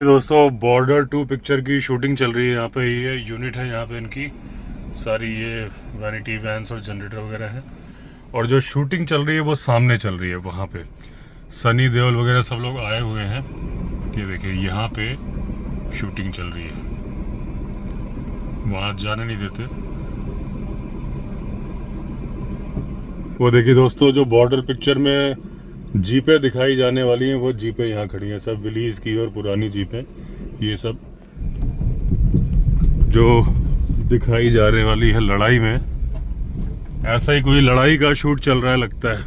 दोस्तों border 2 picture की shooting चल रही है यहाँ पे। ये यूनिट है यहाँ पे इनकी सारी, ये वैनिटी वैन्स और जनरेटर वगैरह है। और जो शूटिंग चल रही है वो सामने चल रही है, वहाँ पे सनी देओल वगैरह सब लोग आए हुए हैं। ये देखिए यहाँ पे शूटिंग चल रही है, वहाँ जाने नहीं देते। वो देखिए दोस्तों, जो बॉर्डर पिक्चर में जीपें दिखाई जाने वाली हैं वो जीपें यहाँ खड़ी हैं, सब विलीज की और पुरानी जीपें। ये सब जो दिखाई जाने वाली है लड़ाई में, ऐसा ही कोई लड़ाई का शूट चल रहा है लगता है।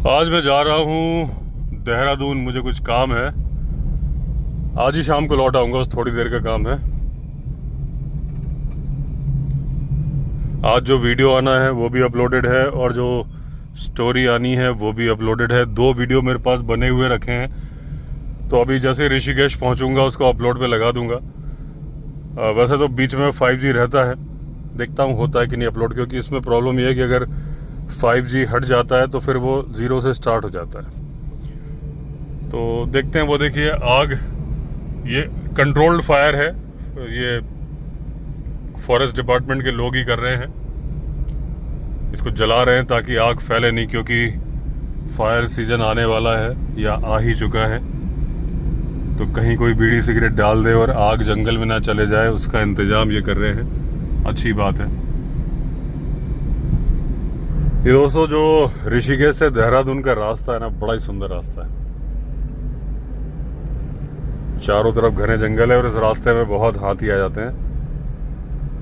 आज मैं जा रहा हूँ देहरादून, मुझे कुछ काम है। आज ही शाम को लौट आऊँगा, बस थोड़ी देर का काम है। आज जो वीडियो आना है वो भी अपलोडेड है और जो स्टोरी आनी है वो भी अपलोडेड है। 2 वीडियो मेरे पास बने हुए रखे हैं, तो अभी जैसे ऋषिकेश पहुंचूंगा उसको अपलोड पे लगा दूंगा। वैसे तो बीच में 5G रहता है, देखता हूं होता है कि नहीं अपलोड, क्योंकि इसमें प्रॉब्लम ये है कि अगर 5G हट जाता है तो फिर वो 0 से स्टार्ट हो जाता है। तो देखते हैं। वो देखिए आग, ये कंट्रोल्ड फायर है, ये फॉरेस्ट डिपार्टमेंट के लोग ही कर रहे हैं। इसको जला रहे हैं ताकि आग फैले नहीं, क्योंकि फायर सीजन आने वाला है या आ ही चुका है। तो कहीं कोई बीड़ी सिगरेट डाल दे और आग जंगल में ना चले जाए, उसका इंतजाम ये कर रहे हैं। अच्छी बात है। ये दोस्तों जो ऋषिकेश से देहरादून का रास्ता है ना, बड़ा ही सुंदर रास्ता है। चारों तरफ घने जंगल है और इस रास्ते में बहुत हाथी आ जाते हैं,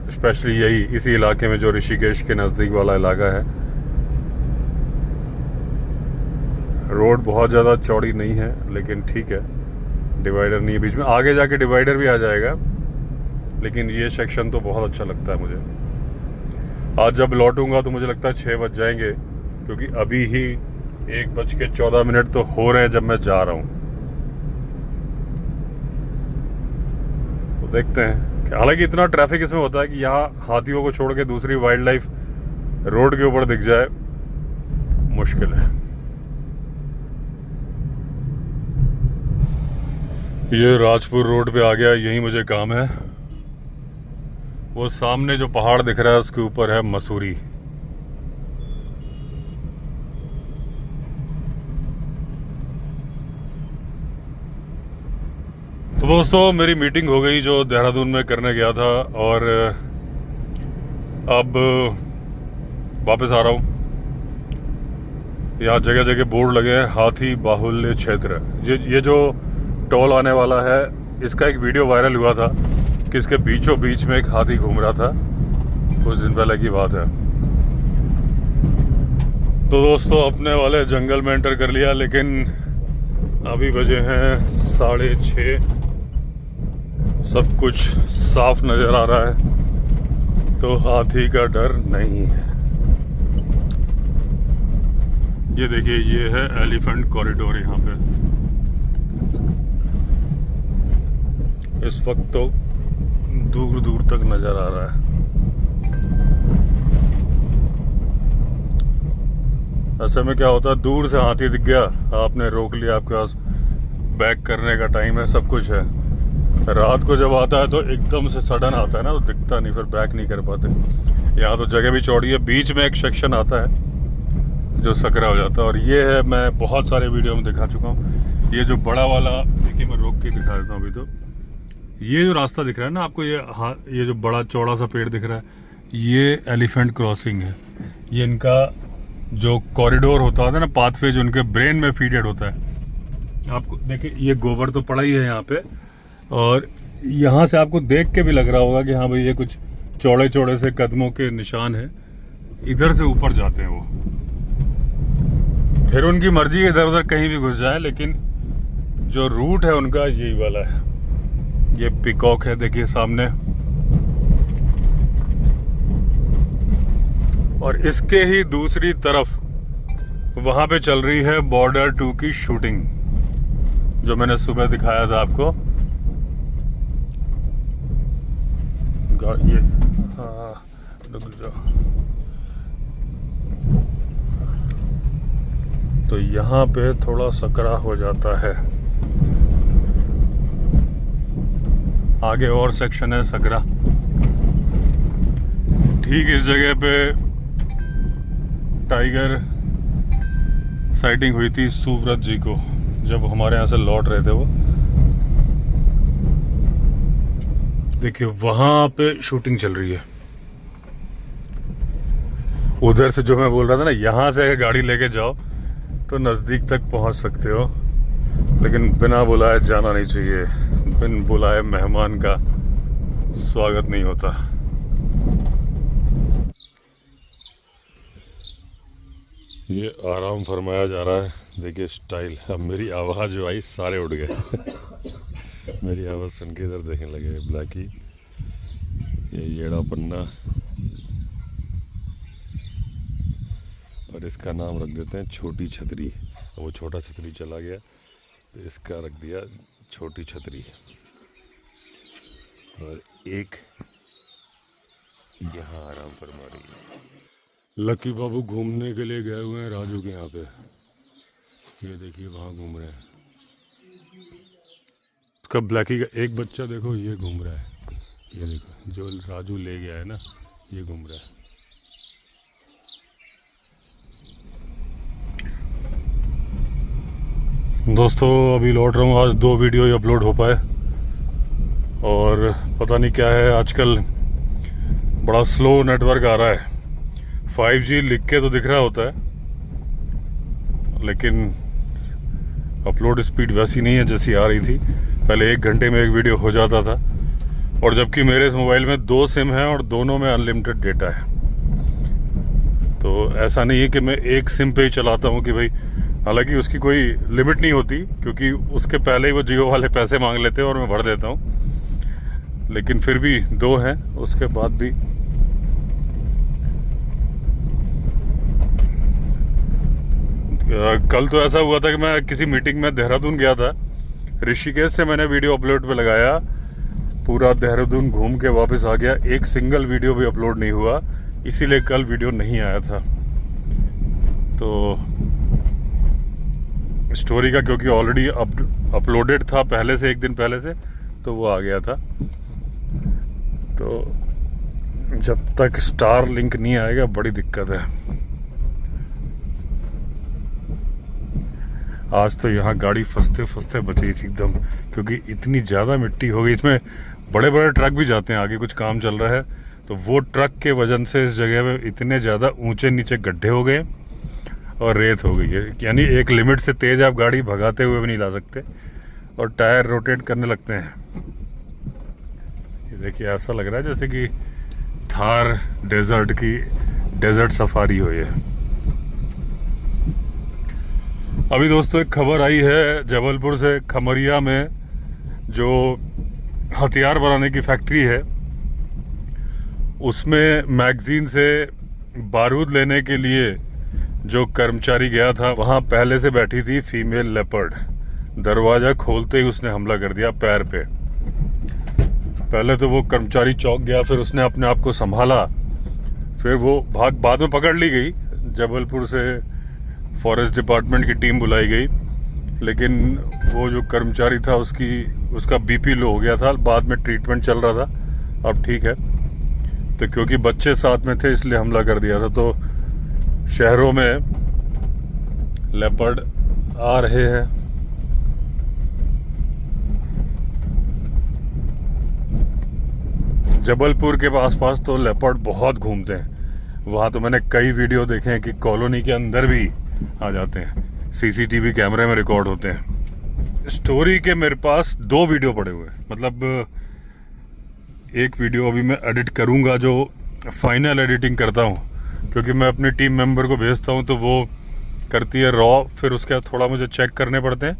स्पेशली यही इसी इलाके में जो ऋषिकेश के नज़दीक वाला इलाका है। रोड बहुत ज़्यादा चौड़ी नहीं है, लेकिन ठीक है, डिवाइडर नहीं है बीच में। आगे जाके डिवाइडर भी आ जाएगा, लेकिन ये सेक्शन तो बहुत अच्छा लगता है मुझे। आज जब लौटूंगा तो मुझे लगता है 6 बज जाएंगे, क्योंकि अभी ही 1:14 तो हो रहे हैं जब मैं जा रहा हूँ। तो देखते हैं। हालांकि इतना ट्रैफिक इसमें होता है कि यहाँ हाथियों को छोड़ के दूसरी वाइल्ड लाइफ रोड के ऊपर दिख जाए, मुश्किल है। ये राजपुर रोड पे आ गया, यही मुझे काम है। वो सामने जो पहाड़ दिख रहा है उसके ऊपर है मसूरी। तो दोस्तों मेरी मीटिंग हो गई जो देहरादून में करने गया था, और अब वापस आ रहा हूँ। यहाँ जगह जगह बोर्ड लगे हैं, हाथी बाहुल्य क्षेत्र। ये जो टोल आने वाला है, इसका एक वीडियो वायरल हुआ था कि इसके बीचों बीच में एक हाथी घूम रहा था, कुछ दिन पहले की बात है। तो दोस्तों अपने वाले जंगल में एंटर कर लिया, लेकिन अभी बजे हैं 6:30। सब कुछ साफ नजर आ रहा है, तो हाथी का डर नहीं है। ये देखिए, ये है एलिफेंट कॉरिडोर। यहाँ पे इस वक्त तो दूर दूर तक नजर आ रहा है। ऐसे में क्या होता है, दूर से हाथी दिख गया, आपने रोक लिया, आपके पास बैक करने का टाइम है, सब कुछ है। रात को जब आता है तो एकदम से सडन आता है ना, तो दिखता नहीं, फिर बैक नहीं कर पाते। यहाँ तो जगह भी चौड़ी है, बीच में एक सेक्शन आता है जो सकरा हो जाता है। और ये है, मैं बहुत सारे वीडियो में दिखा चुका हूँ। ये जो बड़ा वाला, देखिए मैं रोक के दिखा देता हूँ अभी। तो ये जो रास्ता दिख रहा है ना आपको, ये जो बड़ा चौड़ा सा पेड़ दिख रहा है, ये एलिफेंट क्रॉसिंग है। ये इनका जो कॉरिडोर होता है ना, पाथवे जो उनके ब्रेन में फीडेड होता है। आपको देखिए, ये गोबर तो पड़ा ही है यहाँ पे, और यहाँ से आपको देख के भी लग रहा होगा कि हाँ भाई ये कुछ चौड़े चौड़े से कदमों के निशान है। इधर से ऊपर जाते हैं वो, फिर उनकी मर्जी इधर उधर कहीं भी घुस जाए, लेकिन जो रूट है उनका यही वाला है। ये पिकॉक है, देखिए सामने। और इसके ही दूसरी तरफ वहां पे चल रही है बॉर्डर 2 की शूटिंग, जो मैंने सुबह दिखाया था आपको। ये रुक जाओ। तो यहाँ पे थोड़ा सकरा हो जाता है। आगे और सेक्शन है सकरा। ठीक इस जगह पे टाइगर साइटिंग हुई थी सुव्रत जी को, जब हमारे यहाँ से लौट रहे थे वो। देखिए वहां पे शूटिंग चल रही है। उधर से जो मैं बोल रहा था ना, यहाँ से अगर गाड़ी लेके जाओ तो नज़दीक तक पहुंच सकते हो, लेकिन बिना बुलाए जाना नहीं चाहिए। बिन बुलाए मेहमान का स्वागत नहीं होता। ये आराम फरमाया जा रहा है। देखिए स्टाइल। अब मेरी आवाज़ जो आई सारे उड़ गए। मेरी आवाज़ सुन के इधर देखने लगे ब्लैकी। ये येड़ा पन्ना, और इसका नाम रख देते हैं छोटी छतरी। वो छोटा छतरी चला गया तो इसका रख दिया छोटी छतरी। और एक यहाँ आराम फरमा रही है। लकी बाबू घूमने के लिए गए हुए हैं राजू के यहाँ पे। ये देखिए वहाँ घूम रहे हैं। उसका ब्लैकी का एक बच्चा देखो, ये घूम रहा है। ये देखो जो राजू ले गया है ना, ये घूम रहा है। दोस्तों अभी लौट रहा हूँ। आज 2 वीडियो ही अपलोड हो पाए, और पता नहीं क्या है आजकल बड़ा स्लो नेटवर्क आ रहा है। 5G लिख के तो दिख रहा होता है, लेकिन अपलोड स्पीड वैसी नहीं है जैसी आ रही थी पहले। 1 घंटे में एक वीडियो हो जाता था, और जबकि मेरे इस मोबाइल में 2 सिम हैं और दोनों में अनलिमिटेड डेटा है। तो ऐसा नहीं है कि मैं एक सिम पे ही चलाता हूँ कि भाई, हालांकि उसकी कोई लिमिट नहीं होती, क्योंकि उसके पहले ही वो जियो वाले पैसे मांग लेते हैं और मैं भर देता हूँ। लेकिन फिर भी 2 हैं, उसके बाद भी कल तो ऐसा हुआ था कि मैं किसी मीटिंग में देहरादून गया था। ऋषिकेश से मैंने वीडियो अपलोड पे लगाया, पूरा देहरादून घूम के वापस आ गया। एक सिंगल वीडियो भी अपलोड नहीं हुआ, इसीलिए कल वीडियो नहीं आया था। तो स्टोरी का क्योंकि ऑलरेडी अपलोडेड था पहले से, 1 दिन पहले से, तो वो आ गया था। तो जब तक स्टार लिंक नहीं आएगा बड़ी दिक्कत है। आज तो यहाँ गाड़ी फंसते फंसते बची थी एकदम, क्योंकि इतनी ज़्यादा मिट्टी हो गई। इसमें बड़े बड़े ट्रक भी जाते हैं, आगे कुछ काम चल रहा है, तो वो ट्रक के वजन से इस जगह पे इतने ज़्यादा ऊंचे नीचे गड्ढे हो गए और रेत हो गई है। यानी एक लिमिट से तेज़ आप गाड़ी भगाते हुए भी नहीं ला सकते, और टायर रोटेट करने लगते हैं। ये देखिए ऐसा लग रहा है जैसे कि थार डेजर्ट की डेजर्ट सफारी हो। ये अभी दोस्तों एक खबर आई है जबलपुर से, खमरिया में जो हथियार बनाने की फैक्ट्री है, उसमें मैगजीन से बारूद लेने के लिए जो कर्मचारी गया था, वहाँ पहले से बैठी थी फीमेल लेपर्ड। दरवाज़ा खोलते ही उसने हमला कर दिया पैर पे। पहले तो वो कर्मचारी चौंक गया, फिर उसने अपने आप को संभाला, फिर वो बाद में पकड़ ली गई। जबलपुर से फॉरेस्ट डिपार्टमेंट की टीम बुलाई गई, लेकिन वो जो कर्मचारी था उसका बीपी लो हो गया था। बाद में ट्रीटमेंट चल रहा था, अब ठीक है। तो क्योंकि बच्चे साथ में थे इसलिए हमला कर दिया था। तो शहरों में लेपर्ड आ रहे हैं। जबलपुर के आसपास तो लेपर्ड बहुत घूमते हैं। वहाँ तो मैंने कई वीडियो देखे हैं कि कॉलोनी के अंदर भी आ जाते हैं, सीसीटीवी कैमरे में रिकॉर्ड होते हैं। स्टोरी के मेरे पास 2 वीडियो पड़े हुए हैं, मतलब एक वीडियो अभी मैं एडिट करूँगा, जो फाइनल एडिटिंग करता हूँ, क्योंकि मैं अपनी टीम मेंबर को भेजता हूँ तो वो करती है रॉ, फिर उसके बाद थोड़ा मुझे चेक करने पड़ते हैं,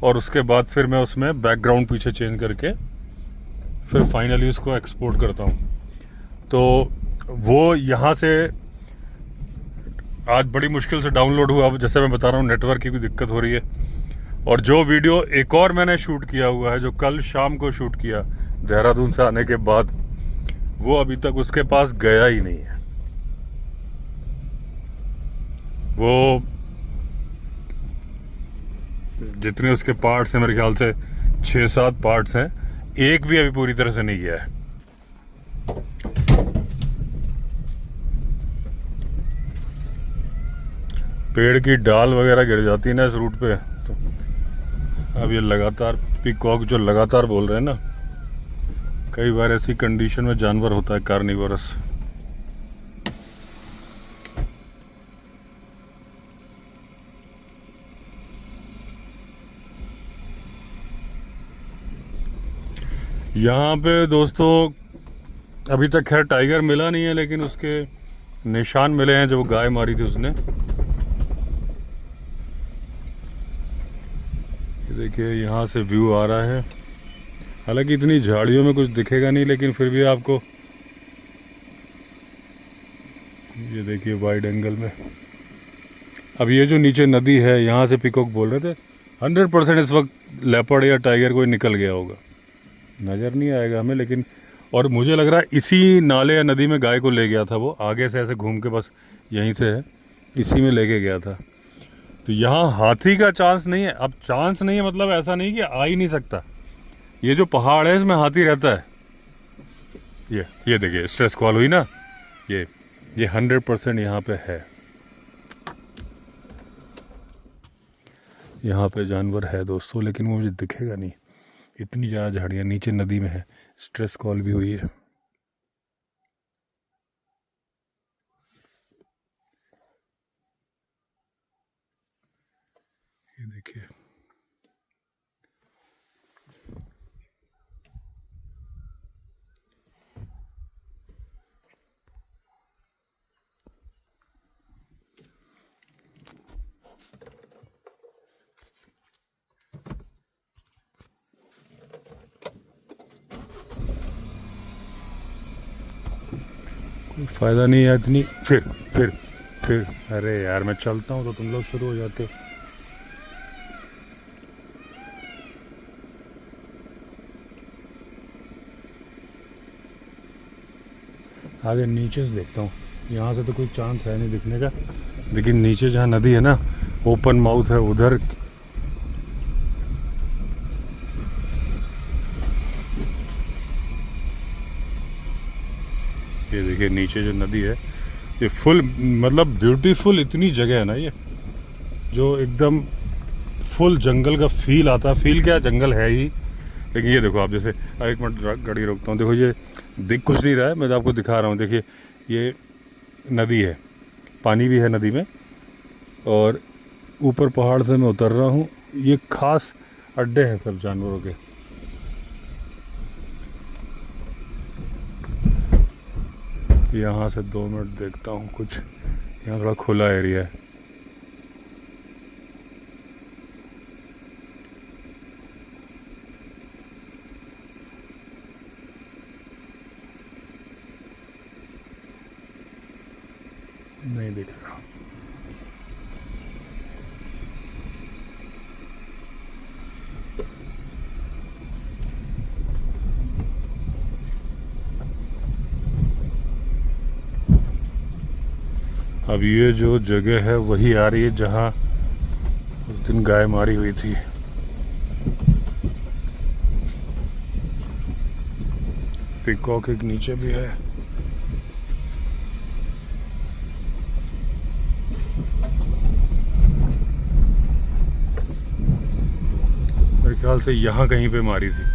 और उसके बाद फिर मैं उसमें बैकग्राउंड पीछे चेंज करके फिर फाइनली उसको एक्सपोर्ट करता हूँ। तो वो यहाँ से आज बड़ी मुश्किल से डाउनलोड हुआ। अब जैसे मैं बता रहा हूँ नेटवर्क की भी दिक्कत हो रही है। और जो वीडियो एक और मैंने शूट किया हुआ है, जो कल शाम को शूट किया देहरादून से आने के बाद, वो अभी तक उसके पास गया ही नहीं है। वो जितने उसके पार्ट्स हैं मेरे ख्याल से 6-7 पार्ट्स हैं, एक भी अभी पूरी तरह से नहीं गया है। पेड़ की डाल वगैरह गिर जाती है ना इस रूट पे, तो अब ये लगातार पीकॉक जो लगातार बोल रहे हैं ना, कई बार ऐसी कंडीशन में जानवर होता है कार्निवोरस। यहाँ पे दोस्तों अभी तक खैर टाइगर मिला नहीं है, लेकिन उसके निशान मिले हैं जो गाय मारी थी उसने। ये देखिए यहाँ से व्यू आ रहा है, हालांकि इतनी झाड़ियों में कुछ दिखेगा नहीं, लेकिन फिर भी आपको ये देखिए वाइड एंगल में। अब ये जो नीचे नदी है, यहाँ से पीकॉक बोल रहे थे 100% इस वक्त लेपर्ड या टाइगर कोई निकल गया होगा, नज़र नहीं आएगा हमें, लेकिन और मुझे लग रहा है इसी नाले या नदी में गाय को ले गया था वो, आगे से ऐसे घूम के बस यहीं से है, इसी में लेके गया था। तो यहाँ हाथी का चांस नहीं है। अब चांस नहीं है मतलब ऐसा नहीं कि आ ही नहीं सकता, ये जो पहाड़ है इसमें हाथी रहता है। ये देखिए स्ट्रेस कॉल हुई ना, ये 100% यहाँ पे है, यहाँ पे जानवर है दोस्तों, लेकिन वो मुझे दिखेगा नहीं, इतनी ज़्यादा झाड़ियाँ नीचे नदी में है। स्ट्रेस कॉल भी हुई है। ये देखिए कोई फ़ायदा नहीं है इतनी, फिर अरे यार मैं चलता हूँ तो तुम लोग शुरू हो जाते हो। आगे नीचे से देखता हूँ, यहाँ से तो कोई चांस है नहीं दिखने का, लेकिन नीचे जहाँ नदी है ना, ओपन माउथ है उधर। ये देखिए नीचे जो नदी है, ये फुल मतलब ब्यूटीफुल इतनी जगह है ना ये, जो एकदम फुल जंगल का फील आता है। फील क्या, जंगल है ही, लेकिन ये देखो आप, जैसे एक मिनट गाड़ी रोकता हूँ, देखो ये दिख कुछ नहीं रहा है, मैं तो आपको दिखा रहा हूँ। देखिए ये नदी है, पानी भी है नदी में, और ऊपर पहाड़ से मैं उतर रहा हूँ। ये खास अड्डे हैं सब जानवरों के। यहाँ से 2 मिनट देखता हूँ कुछ, यहाँ थोड़ा खुला एरिया है। नहीं दिख रहा। अब ये जो जगह है वही आ रही है जहाँ उस दिन गाय मारी हुई थी। पीकॉक एक नीचे भी है। मेरे ख्याल से यहाँ कहीं पे मारी थी।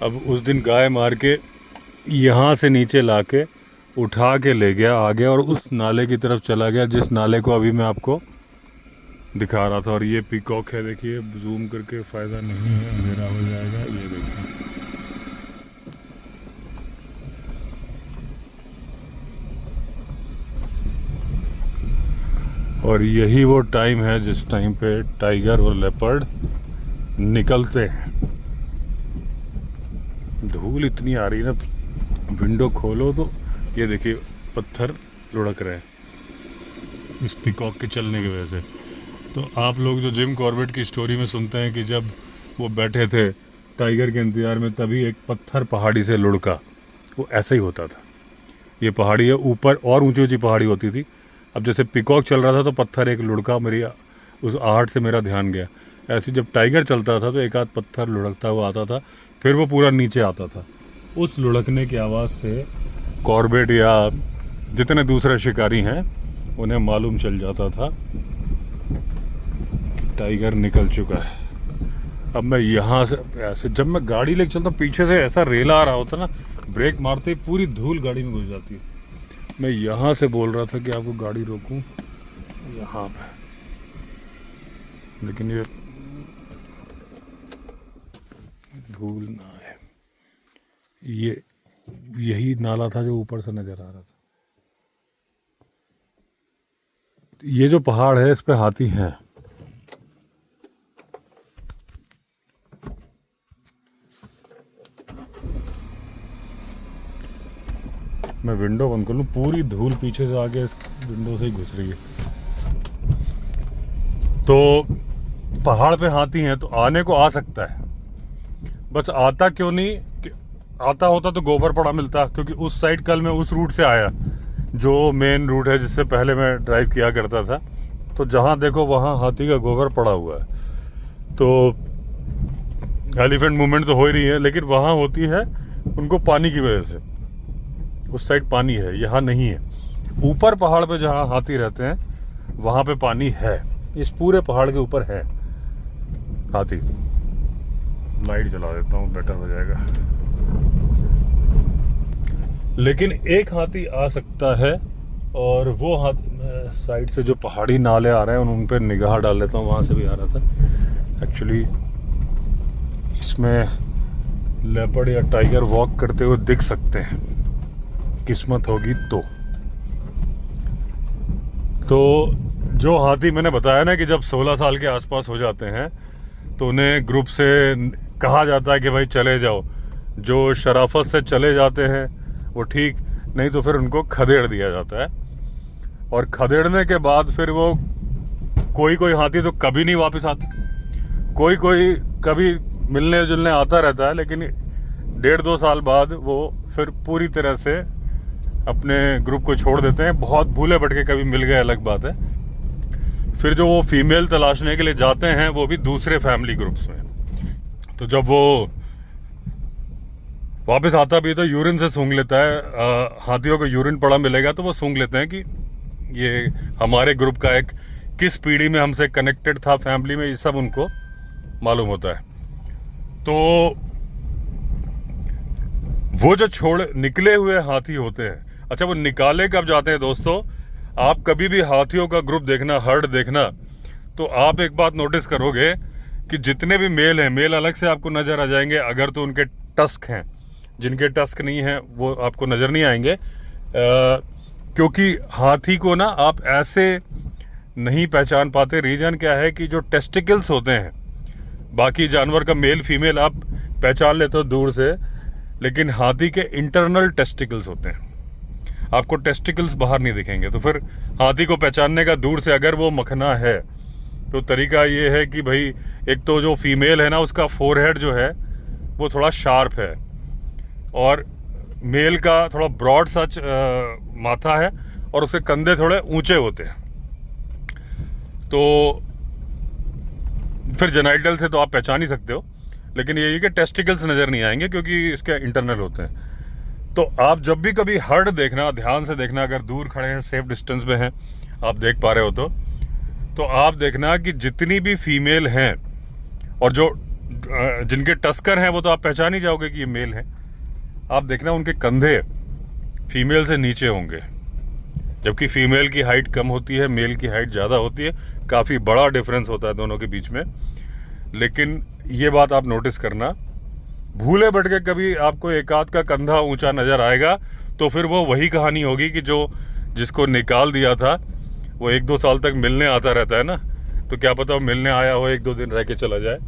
अब उस दिन गाय मार के यहाँ से नीचे लाके उठा के ले गया आगे, और उस नाले की तरफ चला गया जिस नाले को अभी मैं आपको दिखा रहा था। और ये पीकॉक है, देखिए जूम करके फ़ायदा नहीं है, अंधेरा हो जाएगा। ये देखिए और यही वो टाइम है जिस टाइम पे टाइगर और लेपर्ड निकलते हैं। धूल इतनी आ रही है ना, विंडो खोलो तो ये देखिए पत्थर लुढ़क रहे हैं इस पीकॉक के चलने की वजह से। तो आप लोग जो जिम कॉर्बेट की स्टोरी में सुनते हैं कि जब वो बैठे थे टाइगर के इंतज़ार में, तभी एक पत्थर पहाड़ी से लुढ़का, वो ऐसे ही होता था। ये पहाड़ी है, ऊपर और ऊंची ऊंची पहाड़ी होती थी। अब जैसे पिकॉक चल रहा था तो पत्थर एक लुढ़का, मेरी उस आहट से मेरा ध्यान गया। ऐसे जब टाइगर चलता था तो एक आध पत्थर लुढ़कता हुआ आता था, फिर वो पूरा नीचे आता था। उस लुढ़कने की आवाज़ से कॉर्बेट या जितने दूसरे शिकारी हैं उन्हें मालूम चल जाता था कि टाइगर निकल चुका है। अब मैं यहाँ से ऐसे जब मैं गाड़ी लेके चलता, पीछे से ऐसा रेला आ रहा होता ना, ब्रेक मारते ही पूरी धूल गाड़ी में घुस जाती है। मैं यहाँ से बोल रहा था कि आपको गाड़ी रोकूं यहाँ पे, लेकिन ये धूल ना है। ये यही नाला था जो ऊपर से नजर आ रहा था। ये जो पहाड़ है इस पे हाथी हैं। मैं विंडो बंद कर लूं, पूरी धूल पीछे से आके इस विंडो से ही घुस रही है। तो पहाड़ पे हाथी हैं तो आने को आ सकता है, बस आता क्यों नहीं? आता होता तो गोबर पड़ा मिलता, क्योंकि उस साइड कल मैं उस रूट से आया जो मेन रूट है जिससे पहले मैं ड्राइव किया करता था। तो जहाँ देखो वहाँ हाथी का गोबर पड़ा हुआ है। तो एलिफेंट मूवमेंट तो हो ही रही है, लेकिन वहाँ होती है उनको पानी की वजह से। उस साइड पानी है, यहाँ नहीं है। ऊपर पहाड़ पे जहाँ हाथी रहते हैं वहाँ पे पानी है। इस पूरे पहाड़ के ऊपर है हाथी। लाइट जला देता हूँ, बेटर हो जाएगा। लेकिन एक हाथी आ सकता है, और वो हाथी साइड से जो पहाड़ी नाले आ रहे हैं उन पर निगाह डाल लेता हूँ। वहाँ से भी आ रहा था। एक्चुअली इसमें लेपर्ड या टाइगर वॉक करते हुए दिख सकते हैं, किस्मत होगी तो जो हाथी मैंने बताया ना कि जब 16 साल के आसपास हो जाते हैं तो उन्हें ग्रुप से कहा जाता है कि भाई चले जाओ। जो शराफत से चले जाते हैं वो ठीक, नहीं तो फिर उनको खदेड़ दिया जाता है। और खदेड़ने के बाद फिर वो कोई हाथी तो कभी नहीं वापस आता, कोई कभी मिलने जुलने आता रहता है, लेकिन 1.5-2 साल बाद वो फिर पूरी तरह से अपने ग्रुप को छोड़ देते हैं। बहुत भूले भटके कभी मिल गए अलग बात है। फिर जो वो फीमेल तलाशने के लिए जाते हैं वो भी दूसरे फैमिली ग्रुप्स में। तो जब वो वापस आता भी तो यूरिन से सूंघ लेता है। हाथियों को यूरिन पड़ा मिलेगा तो वो सूंघ लेते हैं कि ये हमारे ग्रुप का एक किस पीढ़ी में हमसे कनेक्टेड था फैमिली में, ये सब उनको मालूम होता है। तो वो जो छोड़ निकले हुए हाथी होते हैं, अच्छा वो निकाले कब जाते हैं दोस्तों? आप कभी भी हाथियों का ग्रुप देखना, हर्ड देखना, तो आप एक बात नोटिस करोगे कि जितने भी मेल हैं, मेल अलग से आपको नजर आ जाएंगे अगर तो उनके टस्क हैं। जिनके टस्क नहीं हैं वो आपको नजर नहीं आएंगे, क्योंकि हाथी को ना आप ऐसे नहीं पहचान पाते। रीजन क्या है कि जो टेस्टिकल्स होते हैं, बाकी जानवर का मेल फीमेल आप पहचान लेते हो दूर से, लेकिन हाथी के इंटरनल टेस्टिकल्स होते हैं, आपको टेस्टिकल्स बाहर नहीं दिखेंगे। तो फिर हाथी को पहचानने का दूर से अगर वो मखना है तो तरीका ये है कि भाई एक तो जो फीमेल है ना उसका फोरहेड जो है वो थोड़ा शार्प है, और मेल का थोड़ा ब्रॉड सच माथा है, और उसके कंधे थोड़े ऊंचे होते हैं। तो फिर जेनाइटल से तो आप पहचान ही सकते हो, लेकिन ये कि टेस्टिकल्स नजर नहीं आएंगे क्योंकि इसके इंटरनल होते हैं। तो आप जब भी कभी हर्ड देखना, ध्यान से देखना, अगर दूर खड़े हैं, सेफ डिस्टेंस में हैं, आप देख पा रहे हो तो आप देखना कि जितनी भी फीमेल हैं और जो जिनके टस्कर हैं वो तो आप पहचान ही जाओगे कि ये मेल हैं। आप देखना उनके कंधे फीमेल से नीचे होंगे, जबकि फीमेल की हाइट कम होती है, मेल की हाइट ज़्यादा होती है। काफ़ी बड़ा डिफरेंस होता है दोनों के बीच में। लेकिन ये बात आप नोटिस करना, भूले भटके कभी आपको एक आध का कंधा ऊंचा नजर आएगा तो फिर वो वही कहानी होगी कि जो जिसको निकाल दिया था वो 1-2 साल तक मिलने आता रहता है ना, तो क्या पता वो मिलने आया हो 1-2 दिन रह के चला जाए।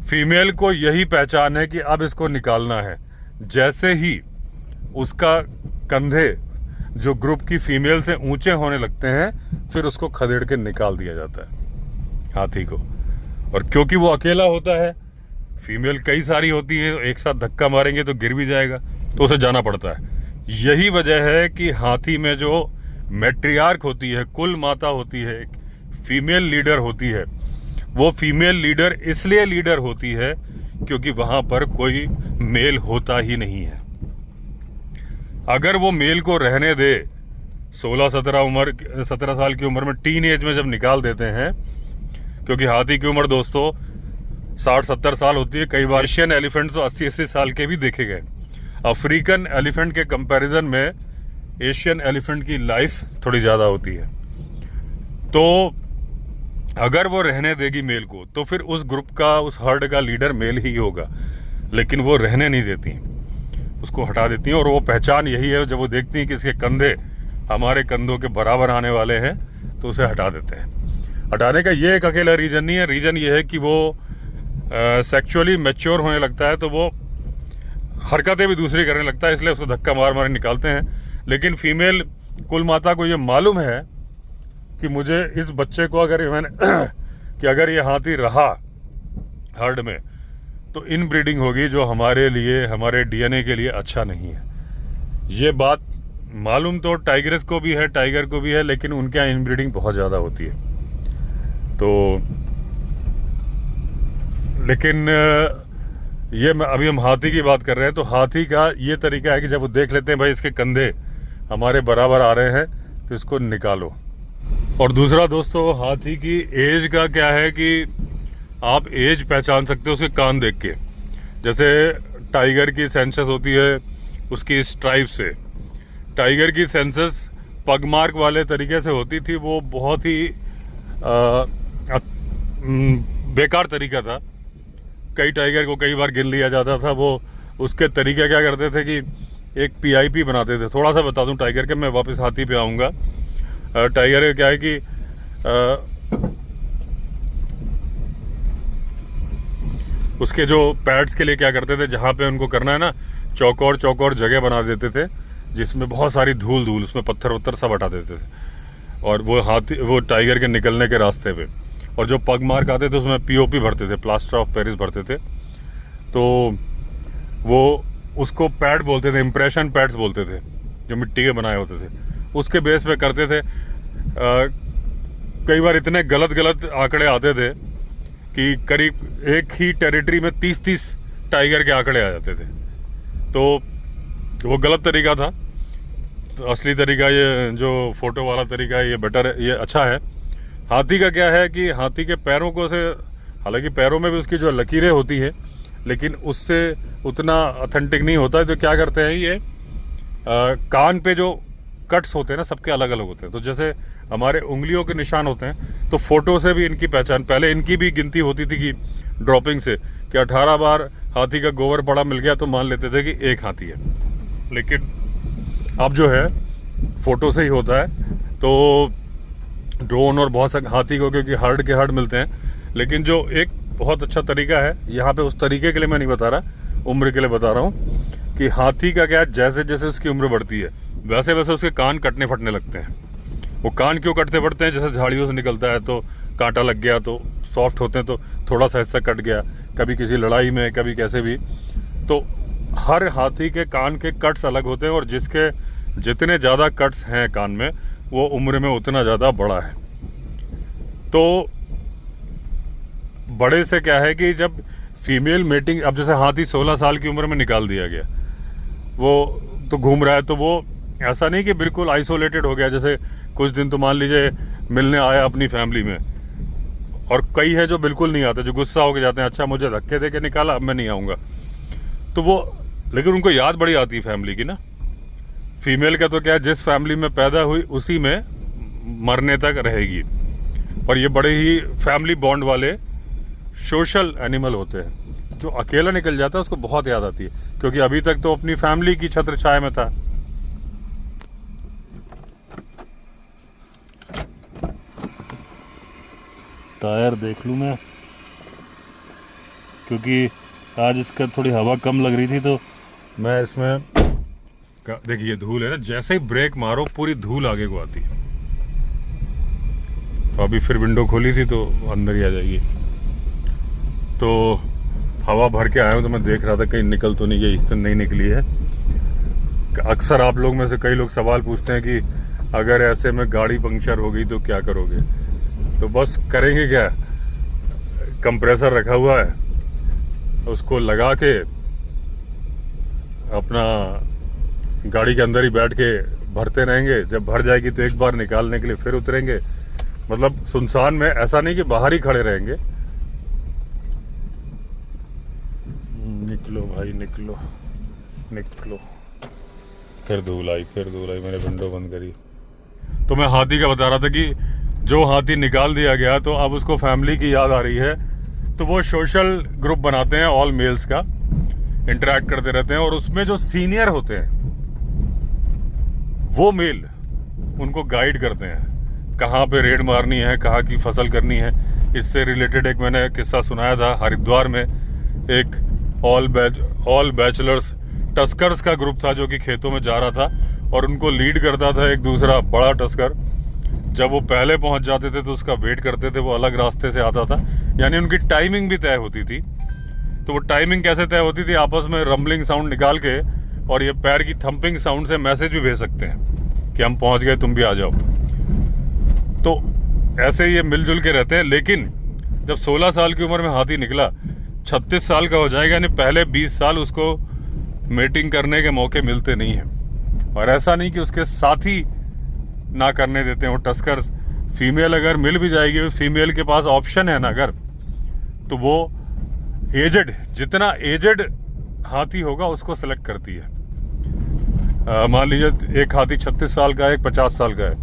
फीमेल को यही पहचान है कि अब इसको निकालना है। जैसे ही उसका कंधे जो ग्रुप की फीमेल से ऊंचे होने लगते हैं फिर उसको खदेड़ के निकाल दिया जाता है। हाथी को। और क्योंकि वो अकेला होता है, फीमेल कई सारी होती है, एक साथ धक्का मारेंगे तो गिर भी जाएगा, तो उसे जाना पड़ता है। यही वजह है कि हाथी में जो मैट्रियार्क होती है, कुल माता होती है, फीमेल लीडर होती है, वो फीमेल लीडर इसलिए लीडर होती है क्योंकि वहां पर कोई मेल होता ही नहीं है। अगर वो मेल को रहने दे, 17 साल की उम्र में, टीन एज में जब निकाल देते हैं, क्योंकि हाथी की उम्र दोस्तों 60-70 साल होती है। कई बार एशियन एलिफेंट तो 80-80 साल के भी देखे गए। अफ्रीकन एलिफेंट के कंपैरिजन में एशियन एलिफेंट की लाइफ थोड़ी ज़्यादा होती है। तो अगर वो रहने देगी मेल को, तो फिर उस ग्रुप का, उस हर्ड का लीडर मेल ही होगा। लेकिन वो रहने नहीं देती, उसको हटा देती हैं। और वो पहचान यही है, जब वो देखती हैं कि इसके कंधे हमारे कंधों के बराबर आने वाले हैं, तो उसे हटा देते हैं। हटाने का ये एक अकेला रीज़न नहीं है। रीज़न ये है कि वो सेक्सुअली मैच्योर होने लगता है, तो वो हरकतें भी दूसरी करने लगता है, इसलिए उसको धक्का मार मार निकालते हैं। लेकिन फीमेल कुल माता को ये मालूम है कि मुझे इस बच्चे को अगर मैंने कि अगर ये हाथी रहा हर्ड में, तो इन ब्रीडिंग होगी, जो हमारे लिए, हमारे डीएनए के लिए अच्छा नहीं है। ये बात मालूम तो टाइगर्स को भी है, टाइगर को भी है, लेकिन उनके यहाँ इन ब्रीडिंग बहुत ज़्यादा होती है। तो लेकिन ये अभी हम हाथी की बात कर रहे हैं, तो हाथी का ये तरीका है कि जब वो देख लेते हैं भाई इसके कंधे हमारे बराबर आ रहे हैं, तो इसको निकालो। और दूसरा दोस्तों, हाथी की एज का क्या है कि आप एज पहचान सकते हो उसके कान देख के। जैसे टाइगर की सेंसस होती है उसकी स्ट्राइप से। टाइगर की सेंसस पगमार्क वाले तरीके से होती थी, वो बहुत ही बेकार तरीका था। कई टाइगर को कई बार गिर लिया जाता था। वो उसके तरीके क्या करते थे कि एक PIP बनाते थे। थोड़ा सा बता दूं टाइगर के, मैं वापस हाथी पे आऊँगा। टाइगर का क्या है कि उसके जो पैड्स के लिए क्या करते थे, जहाँ पे उनको करना है ना, चौकोर चौकोर जगह बना देते थे, जिसमें बहुत सारी धूल उसमें पत्थर वत्थर सब हटा देते थे। और वो टाइगर के निकलने के रास्ते पे, और जो पग मार्क आते थे उसमें POP भरते थे, प्लास्टर ऑफ पेरिस भरते थे। तो वो उसको पैड बोलते थे, इम्प्रेशन पैड्स बोलते थे, जो मिट्टी के बनाए होते थे, उसके बेस पे करते थे। कई बार इतने गलत आंकड़े आते थे कि करीब एक ही टेरिटरी में 30-30 टाइगर के आंकड़े आ जाते थे। तो वो गलत तरीका था। तो असली तरीका, ये जो फोटो वाला तरीका है, ये बेटर है, ये अच्छा है। हाथी का क्या है कि हाथी के पैरों को से, हालांकि पैरों में भी उसकी जो लकीरें होती है, लेकिन उससे उतना ऑथेंटिक नहीं होता है। तो क्या करते हैं ये, कान पे जो कट्स होते हैं ना, सबके अलग अलग होते हैं। तो जैसे हमारे उंगलियों के निशान होते हैं, तो फोटो से भी इनकी पहचान, पहले इनकी भी गिनती होती थी कि ड्रॉपिंग से, कि 18 बार हाथी का गोबर बड़ा मिल गया तो मान लेते थे कि एक हाथी है। लेकिन अब जो है फोटो से ही होता है। तो ड्रोन और बहुत सारे हाथी को, क्योंकि हर्ड के हर्ड मिलते हैं। लेकिन जो एक बहुत अच्छा तरीका है, यहाँ पे उस तरीके के लिए मैं नहीं बता रहा, उम्र के लिए बता रहा हूँ कि हाथी का क्या है, जैसे जैसे उसकी उम्र बढ़ती है वैसे वैसे उसके कान कटने फटने लगते हैं। वो कान क्यों कटते फटते हैं, जैसे झाड़ियों से निकलता है तो कांटा लग गया, तो सॉफ्ट होते हैं तो थोड़ा सा हिस्सा कट गया, कभी किसी लड़ाई में, कभी कैसे भी। तो हर हाथी के कान के कट्स अलग होते हैं, और जिसके जितने ज़्यादा कट्स हैं कान में, वो उम्र में उतना ज़्यादा बड़ा है। तो बड़े से क्या है कि जब फीमेल मेटिंग, अब जैसे हाथी 16 साल की उम्र में निकाल दिया गया, वो तो घूम रहा है, तो वो ऐसा नहीं कि बिल्कुल आइसोलेटेड हो गया। जैसे कुछ दिन तो मान लीजिए मिलने आया अपनी फैमिली में, और कई है जो बिल्कुल नहीं आते, जो गुस्सा होकर जाते हैं, अच्छा मुझे धक्के दे के निकाला, अब मैं नहीं आऊँगा। तो वो, लेकिन उनको याद बड़ी आती है फैमिली की ना। फीमेल का तो क्या है, जिस फैमिली में पैदा हुई उसी में मरने तक रहेगी। और ये बड़े ही फैमिली बॉन्ड वाले सोशल एनिमल होते हैं। जो अकेला निकल जाता है उसको बहुत याद आती है, क्योंकि अभी तक तो अपनी फैमिली की छत्र छाया में था। टायर देख लूँ मैं, क्योंकि आज इसका थोड़ी हवा कम लग रही थी, तो मैं इसमें, देखिए धूल है ना, जैसे ही ब्रेक मारो पूरी धूल आगे को आती है। तो अभी फिर विंडो खोली थी तो अंदर ही आ जाएगी। तो हवा भर के आया हूँ तो मैं देख रहा था कहीं निकल तो नहीं गई, तो नहीं निकली है। अक्सर आप लोग में से कई लोग सवाल पूछते हैं कि अगर ऐसे में गाड़ी पंक्चर हो गई तो क्या करोगे। तो बस करेंगे क्या, कंप्रेसर रखा हुआ है, उसको लगा के अपना गाड़ी के अंदर ही बैठ के भरते रहेंगे। जब भर जाएगी तो एक बार निकालने के लिए फिर उतरेंगे। मतलब सुनसान में, ऐसा नहीं कि बाहर ही खड़े रहेंगे। निकलो भाई निकलो निकलो। फिर धूल आई मैंने विंडो बंद करी। तो मैं हाथी का बता रहा था कि जो हाथी निकाल दिया गया तो अब उसको फैमिली की याद आ रही है। तो वो सोशल ग्रुप बनाते हैं ऑल मेल्स का, इंटरेक्ट करते रहते हैं, और उसमें जो सीनियर होते हैं वो मेल उनको गाइड करते हैं कहाँ पे रेड मारनी है, कहाँ की फसल करनी है। इससे रिलेटेड एक मैंने किस्सा सुनाया था। हरिद्वार में एक ऑल बैचलर्स टस्कर्स का ग्रुप था जो कि खेतों में जा रहा था और उनको लीड करता था एक दूसरा बड़ा टस्कर। जब वो पहले पहुंच जाते थे तो उसका वेट करते थे, वो अलग रास्ते से आता था, यानी उनकी टाइमिंग भी तय होती थी। तो वो टाइमिंग कैसे तय होती थी, आपस में रंबलिंग साउंड निकाल के और ये पैर की थंपिंग साउंड से मैसेज भी भेज सकते हैं कि हम पहुंच गए, तुम भी आ जाओ। तो ऐसे ये मिलजुल के रहते हैं। लेकिन जब 16 साल की उम्र में हाथी निकला, 36 साल का हो जाएगा, यानी पहले 20 साल उसको मेटिंग करने के मौके मिलते नहीं हैं। और ऐसा नहीं कि उसके साथी ना करने देते हैं वो टस्कर। फीमेल अगर मिल भी जाएगी, फीमेल के पास ऑप्शन है ना अगर, तो वो एजेड, जितना एजेड हाथी होगा उसको सेलेक्ट करती है। मान लीजिए एक हाथी 36 साल का है, एक 50 साल का है,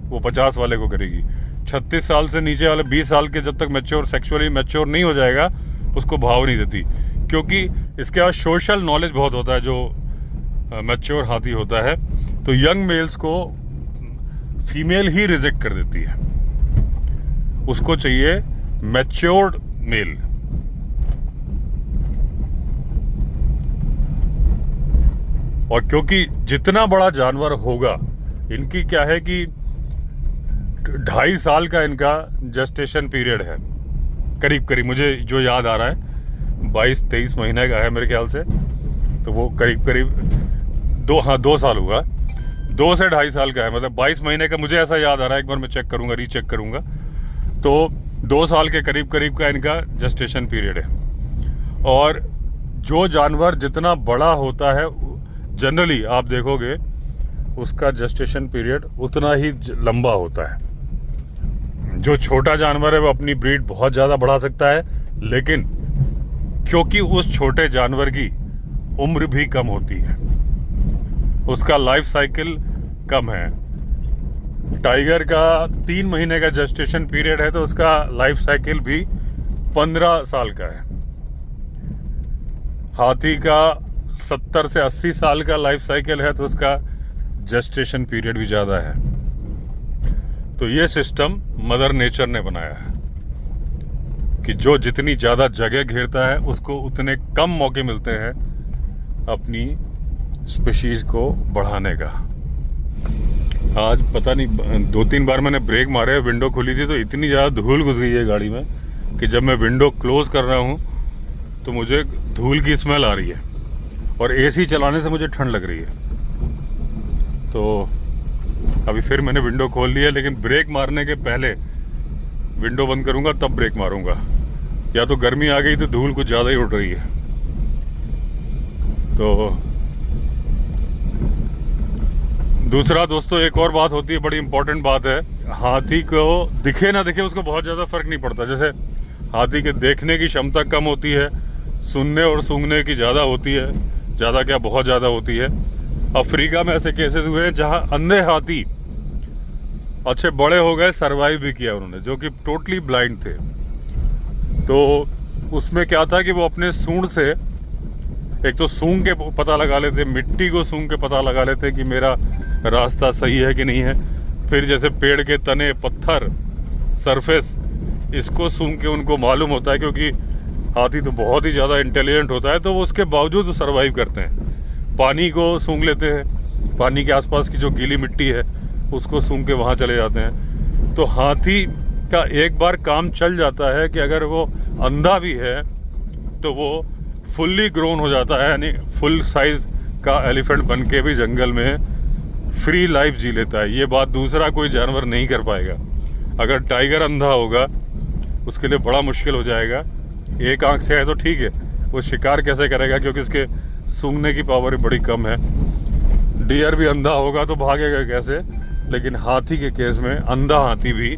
वो 50 वाले को करेगी। 36 साल से नीचे वाले 20 साल के जब तक मैच्योर, सेक्सुअली मैच्योर नहीं हो जाएगा, उसको भाव नहीं देती, क्योंकि इसके पास सोशल नॉलेज बहुत होता है जो मैच्योर हाथी होता है। तो यंग मेल्स को फीमेल ही रिजेक्ट कर देती है, उसको चाहिए मैच्योर्ड मेल। और क्योंकि जितना बड़ा जानवर होगा, इनकी क्या है कि 2.5 साल का इनका जेस्टेशन पीरियड है करीब करीब, मुझे जो याद आ रहा है 22-23 महीने का है मेरे ख्याल से। तो वो करीब करीब 2 साल हुआ, 2 से 2.5 साल का है, मतलब 22 महीने का मुझे ऐसा याद आ रहा है। एक बार मैं चेक करूंगा, रीचेक करूंगा। तो 2 साल के करीब करीब का इनका जेस्टेशन पीरियड है। और जो जानवर जितना बड़ा होता है, जनरली आप देखोगे उसका जेस्टेशन पीरियड उतना ही लंबा होता है। जो छोटा जानवर है वो अपनी ब्रीड बहुत ज़्यादा बढ़ा सकता है, लेकिन क्योंकि उस छोटे जानवर की उम्र भी कम होती है, उसका लाइफ साइकिल कम है। टाइगर का 3 महीने का जेस्टेशन पीरियड है तो उसका लाइफ साइकिल भी 15 साल का है। हाथी का 70 से 80 साल का लाइफ साइकिल है तो उसका जेस्टेशन पीरियड भी ज़्यादा है। तो ये सिस्टम मदर नेचर ने बनाया है कि जो जितनी ज़्यादा जगह घेरता है उसको उतने कम मौके मिलते हैं अपनी स्पीशीज को बढ़ाने का। आज पता नहीं 2-3 बार मैंने ब्रेक मारे, विंडो खुली थी तो इतनी ज़्यादा धूल घुस गई है गाड़ी में कि जब मैं विंडो क्लोज कर रहा हूँ तो मुझे धूल की स्मेल आ रही है, और एसी चलाने से मुझे ठंड लग रही है। तो अभी फिर मैंने विंडो खोल लिया, लेकिन ब्रेक मारने के पहले विंडो बंद करूँगा तब ब्रेक मारूँगा, या तो गर्मी आ गई तो धूल कुछ ज़्यादा ही उड़ रही है। तो दूसरा दोस्तों, एक और बात होती है, बड़ी इंपॉर्टेंट बात है। हाथी को दिखे ना दिखे उसको बहुत ज़्यादा फर्क नहीं पड़ता। जैसे हाथी के देखने की क्षमता कम होती है, सुनने और सूंघने की ज़्यादा होती है, ज़्यादा क्या बहुत ज़्यादा होती है। अफ्रीका में ऐसे केसेस हुए हैं जहाँ अंधे हाथी अच्छे बड़े हो गए, सरवाइव भी किया उन्होंने, जो कि टोटली ब्लाइंड थे। तो उसमें क्या था कि वो अपने सूंड से, एक तो सूंघ के पता लगा लेते, मिट्टी को सूंघ के पता लगा लेते कि मेरा रास्ता सही है कि नहीं है। फिर जैसे पेड़ के तने, पत्थर, सरफेस, इसको सूंघ के उनको मालूम होता है, क्योंकि हाथी तो बहुत ही ज़्यादा इंटेलिजेंट होता है, तो वो उसके बावजूद सर्वाइव करते हैं। पानी को सूंघ लेते हैं, पानी के आसपास की जो गीली मिट्टी है उसको सूंघ के वहाँ चले जाते हैं। तो हाथी का एक बार काम चल जाता है कि अगर वो अंधा भी है तो वो फुल्ली ग्रोन हो जाता है, यानी फुल साइज का एलिफेंट बन के भी जंगल में फ्री लाइफ जी लेता है। ये बात दूसरा कोई जानवर नहीं कर पाएगा। अगर टाइगर अंधा होगा उसके लिए बड़ा मुश्किल हो जाएगा। एक आंख से है तो ठीक है, वो शिकार कैसे करेगा, क्योंकि उसके सूंघने की पावर बड़ी कम है। डियर भी अंधा होगा तो भागेगा कैसे, लेकिन हाथी के केस में अंधा हाथी भी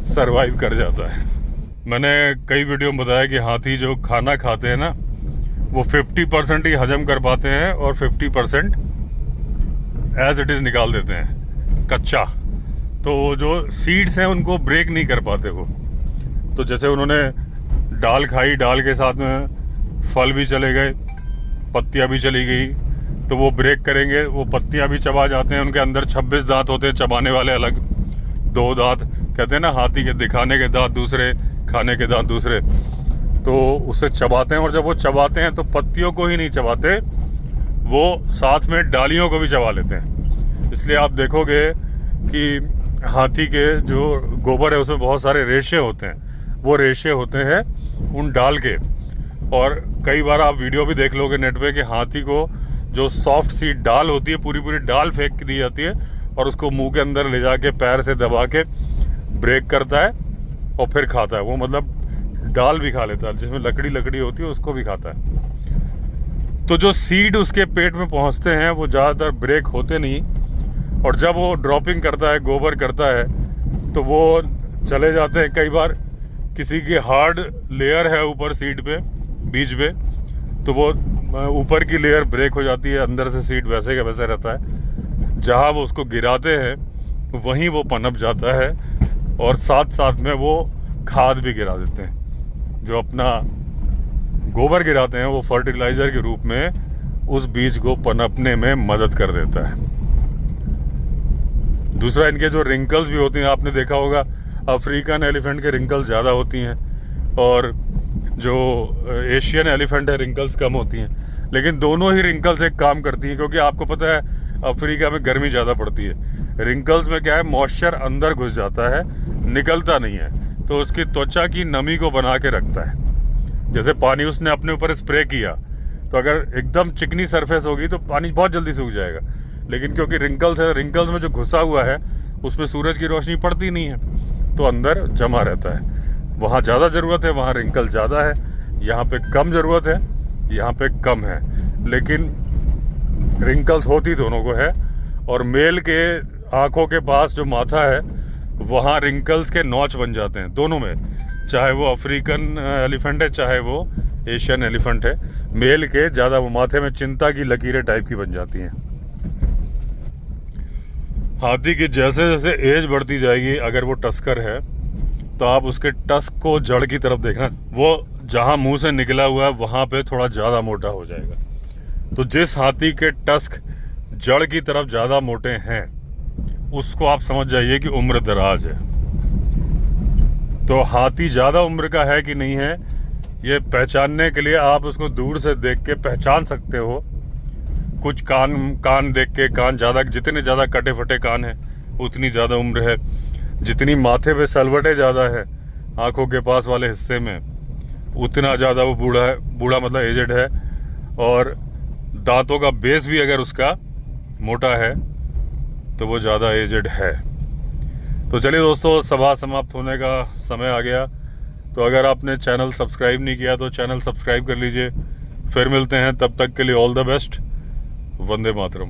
सरवाइव कर जाता है। मैंने कई वीडियो में बताया कि हाथी जो खाना खाते हैं ना, वो 50% ही हजम कर पाते हैं और 50% एज इट इज़ निकाल देते हैं कच्चा। तो जो सीड्स हैं उनको ब्रेक नहीं कर पाते वो। तो जैसे उन्होंने डाल खाई, डाल के साथ में फल भी चले गए, पत्तियां भी चली गई, तो वो ब्रेक करेंगे, वो पत्तियां भी चबा जाते हैं। उनके अंदर 26 दांत होते हैं, चबाने वाले अलग 2 दांत, कहते हैं ना हाथी के दिखाने के दांत दूसरे, खाने के दांत दूसरे। तो उसे चबाते हैं, और जब वो चबाते हैं तो पत्तियों को ही नहीं चबाते, वो साथ में डालियों को भी चबा लेते हैं। इसलिए आप देखोगे कि हाथी के जो गोबर है उसमें बहुत सारे रेशे होते हैं, वो रेशे होते हैं उन डाल के। और कई बार आप वीडियो भी देख लोगे नेट पे कि हाथी को जो सॉफ्ट सी डाल होती है, पूरी पूरी डाल फेंक दी जाती है और उसको मुंह के अंदर ले जाके पैर से दबा के ब्रेक करता है और फिर खाता है। वो मतलब डाल भी खा लेता है, जिसमें लकड़ी होती है उसको भी खाता है। तो जो सीड उसके पेट में पहुंचते हैं वो ज़्यादातर ब्रेक होते नहीं, और जब वो ड्रॉपिंग करता है, गोबर करता है, तो वो चले जाते हैं। कई बार किसी की हार्ड लेयर है ऊपर सीड पे, बीज पे, तो वो ऊपर की लेयर ब्रेक हो जाती है, अंदर से सीड वैसे का वैसे रहता है। जहाँ वो उसको गिराते हैं वहीं वो पनप जाता है, और साथ साथ में वो खाद भी गिरा देते हैं। जो अपना गोबर गिराते हैं वो फर्टिलाइजर के रूप में उस बीज को पनपने में मदद कर देता है। दूसरा, इनके जो रिंकल्स भी होती हैं, आपने देखा होगा अफ्रीकन एलिफेंट के रिंकल्स ज़्यादा होती हैं, और जो एशियन एलिफेंट है रिंकल्स कम होती हैं। लेकिन दोनों ही रिंकल्स एक काम करती हैं, क्योंकि आपको पता है अफ्रीका में गर्मी ज़्यादा पड़ती है। रिंकल्स में क्या है, मॉइस्चर अंदर घुस जाता है, निकलता नहीं है, तो उसकी त्वचा की नमी को बना के रखता है। जैसे पानी उसने अपने ऊपर स्प्रे किया, तो अगर एकदम चिकनी सरफेस होगी तो पानी बहुत जल्दी सूख जाएगा, लेकिन क्योंकि रिंकल्स है, रिंकल्स में जो घुसा हुआ है उसमें सूरज की रोशनी पड़ती नहीं है, तो अंदर जमा रहता है। वहाँ ज़्यादा ज़रूरत है, वहाँ रिंकल ज़्यादा है। यहाँ पे कम ज़रूरत है, यहाँ पे कम है, लेकिन रिंकल्स होती दोनों को है। और मेल के आँखों के पास जो माथा है वहाँ रिंकल्स के नॉच बन जाते हैं दोनों में, चाहे वो अफ्रीकन एलिफेंट है चाहे वो एशियन एलिफेंट है। मेल के ज़्यादा वो माथे में चिंता की लकीरें टाइप की बन जाती हैं। हाथी की जैसे जैसे एज बढ़ती जाएगी, अगर वो टस्कर है तो आप उसके टस्क को जड़ की तरफ देखना, वो जहाँ मुंह से निकला हुआ है वहाँ पे थोड़ा ज़्यादा मोटा हो जाएगा। तो जिस हाथी के टस्क जड़ की तरफ ज़्यादा मोटे हैं उसको आप समझ जाइए कि उम्र दराज है। तो हाथी ज़्यादा उम्र का है कि नहीं है, ये पहचानने के लिए आप उसको दूर से देख के पहचान सकते हो। कुछ कान देख के, कान ज़्यादा, जितने ज़्यादा कटे फटे कान हैं उतनी ज़्यादा उम्र है। जितनी माथे पे सलवटें ज़्यादा है आँखों के पास वाले हिस्से में, उतना ज़्यादा वो बूढ़ा है। बूढ़ा मतलब एजेड है। और दांतों का बेस भी अगर उसका मोटा है तो वो ज़्यादा एजेड है। तो चलिए दोस्तों, सभा समाप्त होने का समय आ गया। तो अगर आपने चैनल सब्सक्राइब नहीं किया तो चैनल सब्सक्राइब कर लीजिए। फिर मिलते हैं, तब तक के लिए all the best. Vande Mataram.